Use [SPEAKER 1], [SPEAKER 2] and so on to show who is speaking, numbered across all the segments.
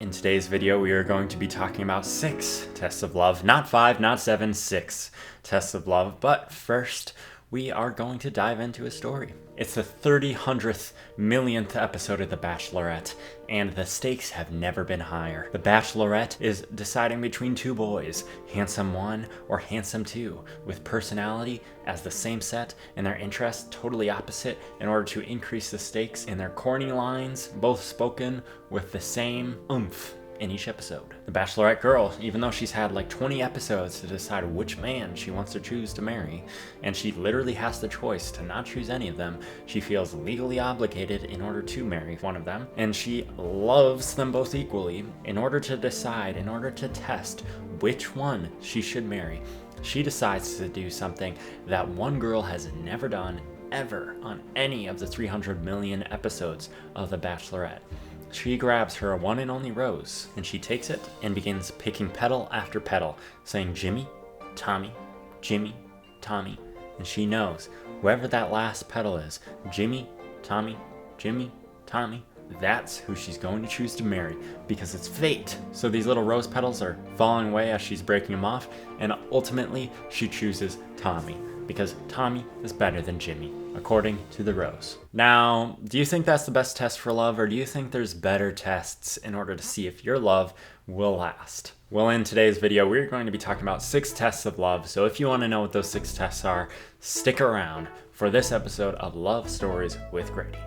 [SPEAKER 1] In today's video, we are going to be talking about 6 tests of love, not 5, not 7, 6 tests of love. But first, we are going to dive into a story. It's the 300th millionth episode of The Bachelorette, and the stakes have never been higher. The Bachelorette is deciding between two boys, handsome 1 or handsome 2, with personality as the same set and their interests totally opposite in order to increase the stakes in their corny lines, both spoken with the same oomph in each episode. The Bachelorette girl, even though she's had like 20 episodes to decide which man she wants to choose to marry, and she literally has the choice to not choose any of them, she feels legally obligated in order to marry one of them, and she loves them both equally. In order to decide, in order to test which one she should marry, she decides to do something that one girl has never done ever on any of the 300 million episodes of The Bachelorette. She grabs her one and only rose, and she takes it and begins picking petal after petal, saying Jimmy, Tommy, Jimmy, Tommy. And she knows whoever that last petal is, Jimmy, Tommy, Jimmy, Tommy, that's who she's going to choose to marry, because it's fate. So these little rose petals are falling away as she's breaking them off, and ultimately she chooses Tommy, because Tommy is better than Jimmy, according to the rose. Now, do you think that's the best test for love, or do you think there's better tests in order to see if your love will last? Well, in today's video, we're going to be talking about 6 tests of love. So if you want to know what those 6 tests are, stick around for this episode of Love Stories with Grady.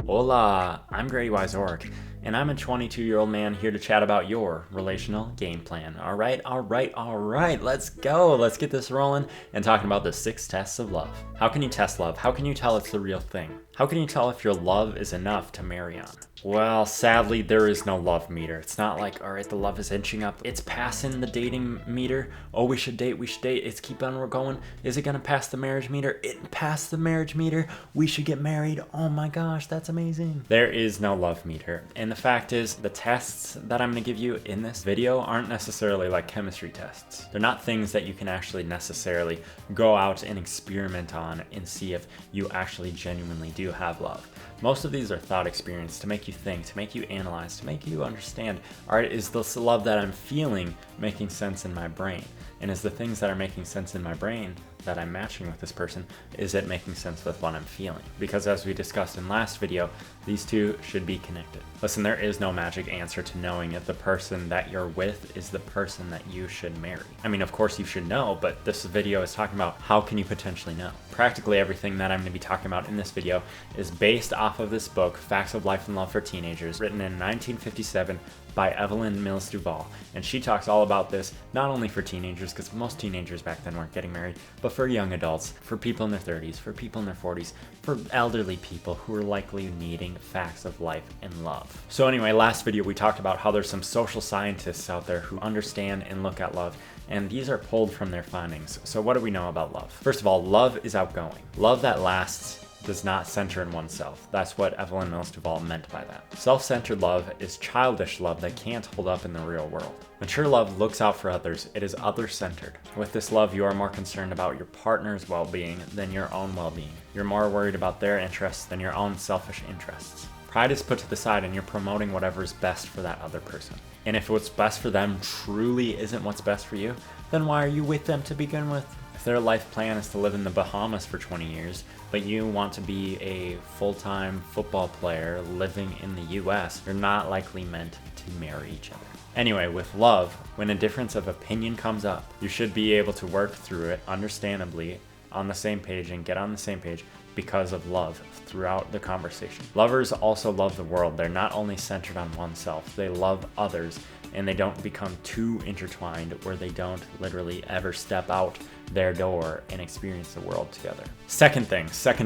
[SPEAKER 1] Hola, I'm Grady Wiseorg, and I'm a 22-year-old man here to chat about your relational game plan. All right, let's go. Let's get this rolling and talking about the 6 tests of love. How can you test love? How can you tell it's the real thing? How can you tell if your love is enough to marry on? Well, sadly, there is no love meter. It's not like, all right, the love is inching up. It's passing the dating meter. Oh, we should date. It's keep on going. Is it going to pass the marriage meter? It passed the marriage meter. We should get married. Oh my gosh, that's amazing. There is no love meter. And the fact is, the tests that I'm going to give you in this video aren't necessarily like chemistry tests. They're not things that you can actually necessarily go out and experiment on and see if you actually genuinely do have love. Most of these are thought experiments to make you think, to make you analyze, to make you understand, all right, is this love that I'm feeling making sense in my brain? And is the things that are making sense in my brain that I'm matching with this person, is it making sense with what I'm feeling? Because as we discussed in last video, these two should be connected. Listen, there is no magic answer to knowing if the person that you're with is the person that you should marry. I mean, of course you should know, but this video is talking about how can you potentially know? Practically everything that I'm going to be talking about in this video is based off of this book, Facts of Life and Love for Teenagers, written in 1957 by Evelyn Millis Duvall. And she talks all about this, not only for teenagers, because most teenagers back then weren't getting married, but for young adults, for people in their 30s, for people in their 40s, for elderly people who are likely needing facts of life and love. So anyway, last video we talked about how there's some social scientists out there who understand and look at love, and these are pulled from their findings. So what do we know about love? First of all, love is outgoing. Love that lasts does not center in oneself. That's what Evelyn Millis Duvall meant by that. Self-centered love is childish love that can't hold up in the real world. Mature love looks out for others. It is other-centered. With this love, you are more concerned about your partner's well-being than your own well-being. You're more worried about their interests than your own selfish interests. Pride is put to the side and you're promoting whatever is best for that other person. And if what's best for them truly isn't what's best for you, then why are you with them to begin with? If their life plan is to live in the Bahamas for 20 years, but you want to be a full-time football player living in the US, you're not likely meant to marry each other. Anyway, with love, when a difference of opinion comes up, you should be able to work through it understandably on the same page and get on the same page because of love throughout the conversation. Lovers also love the world. They're not only centered on oneself, they love others, and they don't become too intertwined where they don't literally ever step out their door and experience the world together. Second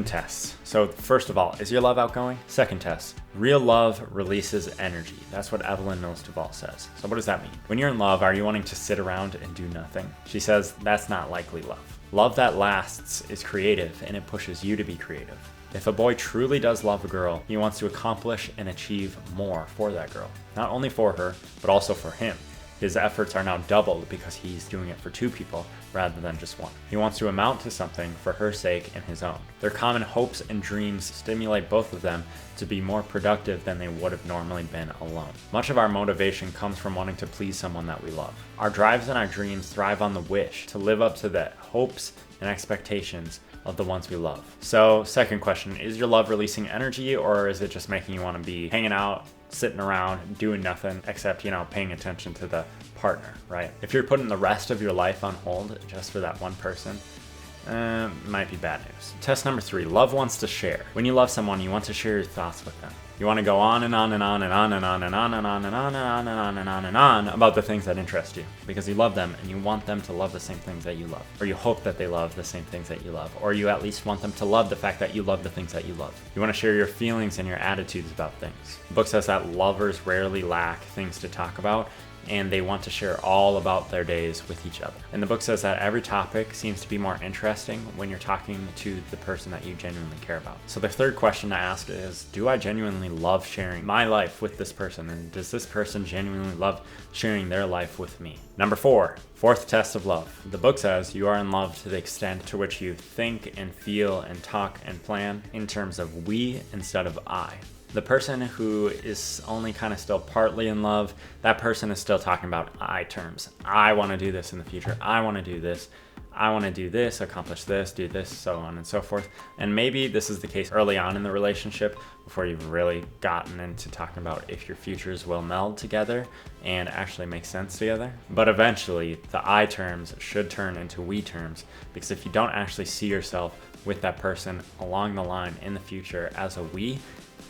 [SPEAKER 1] test. So first of all, is your love outgoing? Second test, real love releases energy. That's what Evelyn Millis Duvall says. So what does that mean? When you're in love, are you wanting to sit around and do nothing? She says that's not likely love. Love that lasts is creative, and it pushes you to be creative. If a boy truly does love a girl, he wants to accomplish and achieve more for that girl. Not only for her, but also for him. His efforts are now doubled because he's doing it for 2 people rather than just 1. He wants to amount to something for her sake and his own. Their common hopes and dreams stimulate both of them to be more productive than they would have normally been alone. Much of our motivation comes from wanting to please someone that we love. Our drives and our dreams thrive on the wish to live up to the hopes and expectations of the ones we love. So, second question, is your love releasing energy, or is it just making you want to be hanging out, sitting around, doing nothing except, paying attention to the partner, right? If you're putting the rest of your life on hold just for that one person, might be bad news. Test number 3, love wants to share. When you love someone, you want to share your thoughts with them. You want to go on and on and on and on and on and on and on and on and on and on and on and on about the things that interest you, because you love them and you want them to love the same things that you love, or you hope that they love the same things that you love, or you at least want them to love the fact that you love the things that you love. You want to share your feelings and your attitudes about things. The book says that lovers rarely lack things to talk about, and they want to share all about their days with each other. And the book says that every topic seems to be more interesting when you're talking to the person that you genuinely care about. So the third question to ask is, do I genuinely love sharing my life with this person? And does this person genuinely love sharing their life with me? Number 4, fourth test of love. The book says you are in love to the extent to which you think and feel and talk and plan in terms of we instead of I. The person who is only kind of still partly in love, that person is still talking about I terms. I want to do this in the future. I want to do this. I want to do this, accomplish this, do this, so on and so forth. And maybe this is the case early on in the relationship before you've really gotten into talking about if your futures will meld together and actually make sense together. But eventually, the I terms should turn into we terms, because if you don't actually see yourself with that person along the line in the future as a we,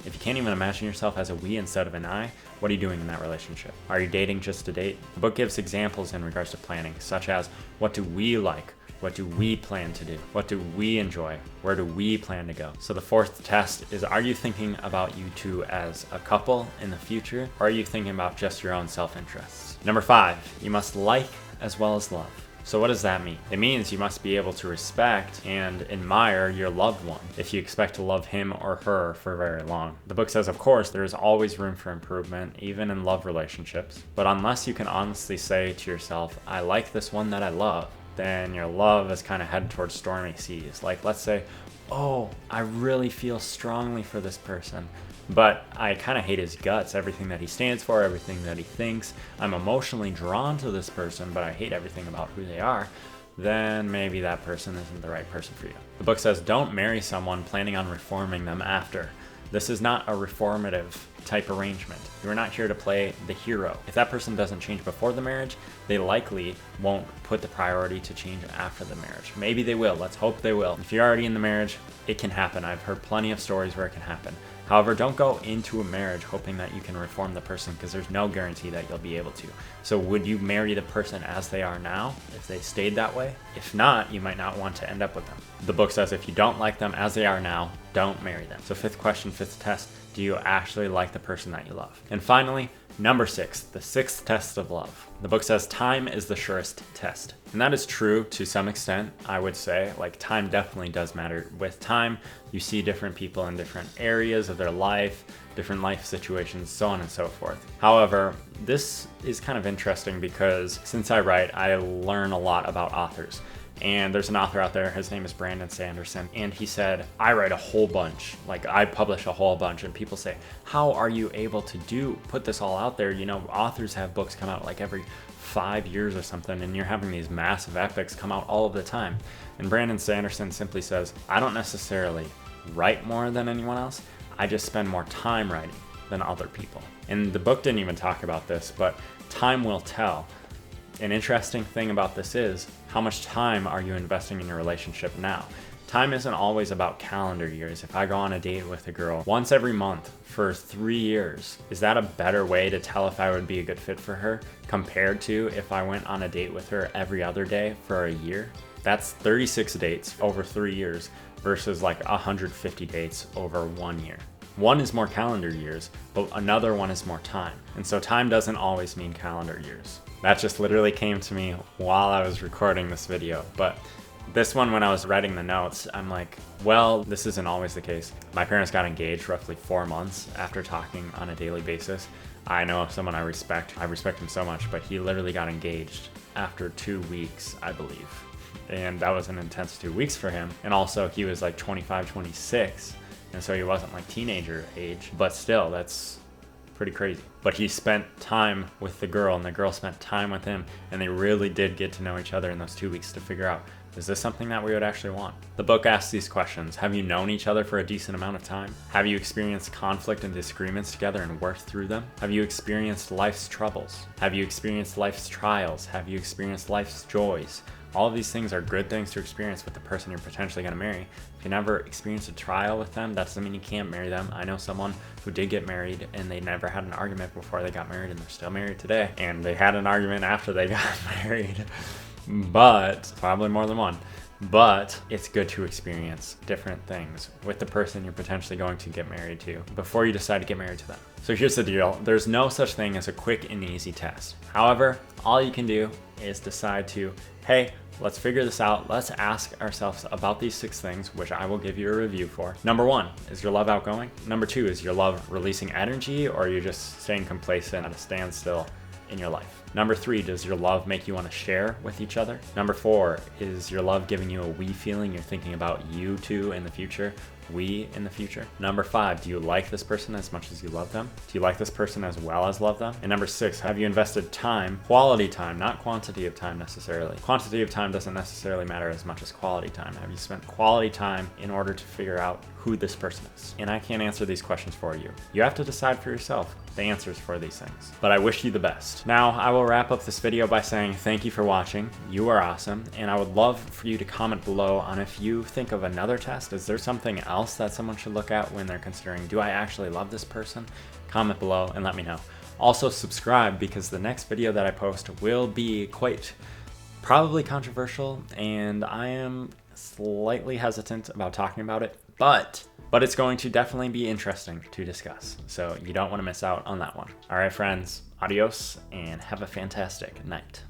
[SPEAKER 1] if you can't even imagine yourself as a we instead of an I, what are you doing in that relationship? Are you dating just to date? The book gives examples in regards to planning, such as what do we like? What do we plan to do? What do we enjoy? Where do we plan to go? So the fourth test is, are you thinking about you two as a couple in the future, or are you thinking about just your own self-interests? Number 5, you must like as well as love. So what does that mean? It means you must be able to respect and admire your loved one if you expect to love him or her for very long. The book says, of course, there is always room for improvement, even in love relationships. But unless you can honestly say to yourself, I like this one that I love, then your love is kind of headed towards stormy seas. Like, let's say, oh, I really feel strongly for this person, but I kind of hate his guts, everything that he stands for, everything that he thinks. I'm emotionally drawn to this person, but I hate everything about who they are. Then maybe that person isn't the right person for you. The book says, don't marry someone planning on reforming them after. This is not a reformative type arrangement. You are not here to play the hero. If that person doesn't change before the marriage, they likely won't put the priority to change after the marriage. Maybe they will. Let's hope they will. If you're already in the marriage, it can happen. I've heard plenty of stories where it can happen. However, don't go into a marriage hoping that you can reform the person, because there's no guarantee that you'll be able to. So would you marry the person as they are now if they stayed that way? If not, you might not want to end up with them. The book says if you don't like them as they are now, don't marry them. So fifth question, fifth test, do you actually like the person that you love? And finally, number 6, the 6th test of love. The book says time is the surest test. And that is true to some extent, I would say. Like, time definitely does matter. With time, you see different people in different areas of their life, different life situations, so on and so forth. However, this is kind of interesting because since I write, I learn a lot about authors. And there's an author out there, his name is Brandon Sanderson, and he said, I write a whole bunch, like I publish a whole bunch, and people say, how are you able to put this all out there? You know, authors have books come out like every 5 years or something, and you're having these massive epics come out all of the time. And Brandon Sanderson simply says, I don't necessarily write more than anyone else, I just spend more time writing than other people. And the book didn't even talk about this, but time will tell. An interesting thing about this is, how much time are you investing in your relationship now? Time isn't always about calendar years. If I go on a date with a girl once every month for 3 years, is that a better way to tell if I would be a good fit for her compared to if I went on a date with her every other day for a year? That's 36 dates over 3 years versus like 150 dates over 1 year. One is more calendar years, but another one is more time. And so time doesn't always mean calendar years. That just literally came to me while I was recording this video. But this one, when I was writing the notes, I'm like, well, this isn't always the case. My parents got engaged roughly 4 months after talking on a daily basis. I know of someone I respect him so much, but he literally got engaged after 2 weeks, I believe. And that was an intense 2 weeks for him. And also he was like 25, 26. And so he wasn't like teenager age, but still that's pretty crazy. But he spent time with the girl and the girl spent time with him, and they really did get to know each other in those 2 weeks to figure out, is this something that we would actually want? The book asks these questions. Have you known each other for a decent amount of time? Have you experienced conflict and disagreements together and worked through them? Have you experienced life's troubles? Have you experienced life's trials? Have you experienced life's joys? All of these things are good things to experience with the person you're potentially going to marry. If you never experienced a trial with them, that doesn't mean you can't marry them. I know someone who did get married and they never had an argument before they got married, and they're still married today. And they had an argument after they got married, but probably more than one. But it's good to experience different things with the person you're potentially going to get married to before you decide to get married to them. So here's the deal. There's no such thing as a quick and easy test. However, all you can do is decide to, hey, let's figure this out. Let's ask ourselves about these 6 things, which I will give you a review for. Number 1, is your love outgoing? Number 2, is your love releasing energy, or are you just staying complacent at a standstill in your life? Number 3, does your love make you want to share with each other? Number 4, is your love giving you a we feeling? You're thinking about you two in the future, we in the future. Number 5, do you like this person as much as you love them? Do you like this person as well as love them? And number 6, have you invested time, quality time, not quantity of time necessarily. Quantity of time doesn't necessarily matter as much as quality time. Have you spent quality time in order to figure out who this person is? And I can't answer these questions for you. You have to decide for yourself the answers for these things. But I wish you the best. Now, I will wrap up this video by saying thank you for watching. You are awesome. And I would love for you to comment below on if you think of another test. Is there something else that someone should look at when they're considering, do I actually love this person? Comment below and let me know. Also subscribe, because the next video that I post will be quite probably controversial, and I am slightly hesitant about talking about it, but it's going to definitely be interesting to discuss. So you don't want to miss out on that one. All right, friends, adios and have a fantastic night.